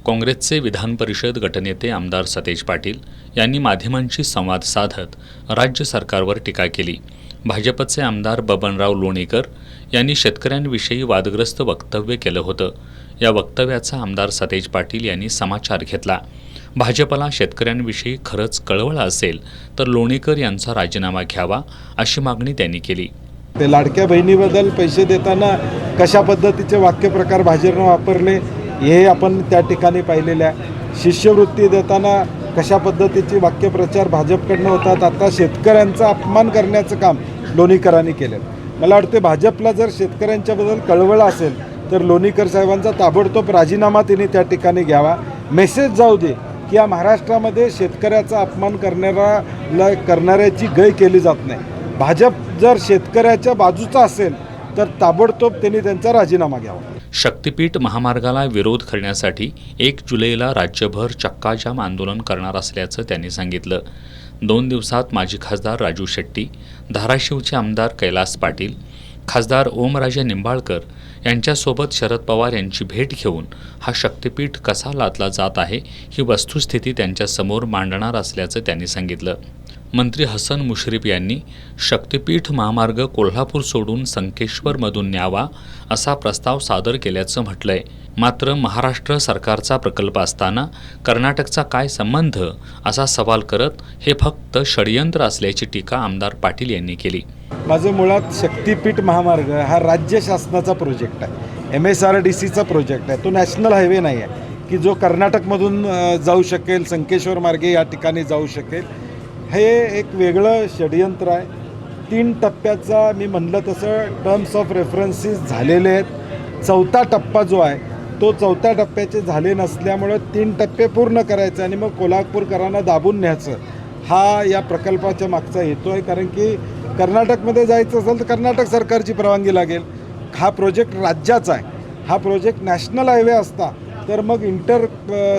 काँग्रेसचे विधान परिषद गटनेते आमदार सतेज पाटील यांनी माध्यमांशी संवाद साधत राज्य सरकारवर टीका केली। भाजपचे आमदार बबनराव लोणीकर यांनी शेतकऱ्यांविषयी वादग्रस्त वक्तव्य केलं होतं। या वक्तव्याचा आमदार सतेज पाटील यांनी समाचार घेतला। भाजपला शेतकऱ्यांविषयी खरंच कळवळ असेल तर लोणीकर यांचा राजीनामा घ्यावा अशी मागणी त्यांनी केली। ते लाडक्या बहिणीबद्दल पैसे देताना कशा पद्धतीचे वाक्यप्रकार भाजपने वापरले हे आपण त्या ठिकाणी पाहिलेले आहे। शिष्यवृत्ती देताना कशा पद्धतीचे वाक्यप्रचार भाजपकडनं होतात। आता शेतकऱ्यांचा अपमान करण्याचं काम लोणीकरांनी केलं। मला वाटते भाजपला जर शेतकऱ्यांच्याबद्दल कळवळ असेल तर लोणीकर साहेबांचा ताबडतोब राजीनामा त्यांनी त्या ठिकाणी घ्यावा। मेसेज जाऊ दे की या महाराष्ट्रामध्ये शेतकऱ्याचा अपमान करणाऱ्याची गय केली जात नाही। भाजप जर शेतकऱ्याच्या बाजूचा असेल तर ताबडतोब त्यांनी त्यांचा राजीनामा घ्यावा। शक्तीपीठ महामार्गाला विरोध करण्यासाठी 1 जुलैला राज्यभर चक्काजाम आंदोलन करणार असल्याचं त्यांनी सांगितलं। 2 दिवसात माजी खासदार राजू शेट्टी, धाराशिवचे आमदार कैलास पाटील, खासदार ओमराजे निंबाळकर यांच्यासोबत शरद पवार यांची भेट घेऊन हा शक्तीपीठ कसा लादला जात आहे ही वस्तुस्थिती त्यांच्यासमोर मांडणार असल्याचं त्यांनी सांगितलं। मंत्री हसन मुश्रीफ यांनी शक्तीपीठ महामार्ग कोल्हापूर सोडून संकेश्वरमधून न्यावा असा प्रस्ताव सादर केल्याचं म्हटलंय। मात्र महाराष्ट्र सरकारचा प्रकल्प असताना कर्नाटकचा काय संबंध असा सवाल करत हे फक्त षडयंत्र असल्याची टीका आमदार पाटील यांनी केली। माझं मुळात शक्तीपीठ महामार्ग हा राज्य शासनाचा प्रोजेक्ट आहे, MSRDCचा प्रोजेक्ट आहे। तो नॅशनल हायवे नाही आहे की जो कर्नाटकमधून जाऊ शकेल, संकेश्वर मार्गे या ठिकाणी जाऊ शकेल। हे एक वेगळं षडयंत्र आहे। 3 टप्प्याचा मी म्हणलं तसं टर्म्स ऑफ रेफरन्सेस झालेले आहेत। 4था टप्पा जो आहे तो 4थ्या टप्प्याचे झाले नसल्यामुळे 3 टप्पे पूर्ण करायचे आणि मग कोल्हापूरकरांना दाबून न्यायचं हा या प्रकल्पाच्या मागचा हेतू आहे। कारण की कर्नाटकमध्ये जायचं असेल तर कर्नाटक सरकारची परवानगी लागेल। हा प्रोजेक्ट राज्याचा आहे। हा प्रोजेक्ट नॅशनल हायवे असता तर मग इंटर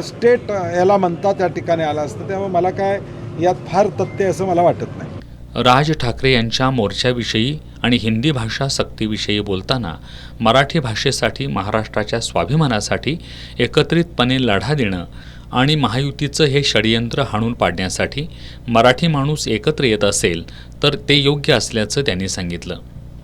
स्टेट याला म्हणता त्या ठिकाणी आला असतं। त्यामुळे मला काय यात फार तथ्य असं मला वाटत नाही। राज ठाकरे यांच्या मोर्चाविषयी आणि हिंदी भाषा सक्तीविषयी बोलताना मराठी भाषेसाठी, महाराष्ट्राच्या स्वाभिमानासाठी एकत्रितपणे लढा देणं आणि महायुतीचं हे षडयंत्र हाणून पाडण्यासाठी मराठी माणूस एकत्र येत असेल तर ते योग्य असल्याचं त्यांनी सांगितलं।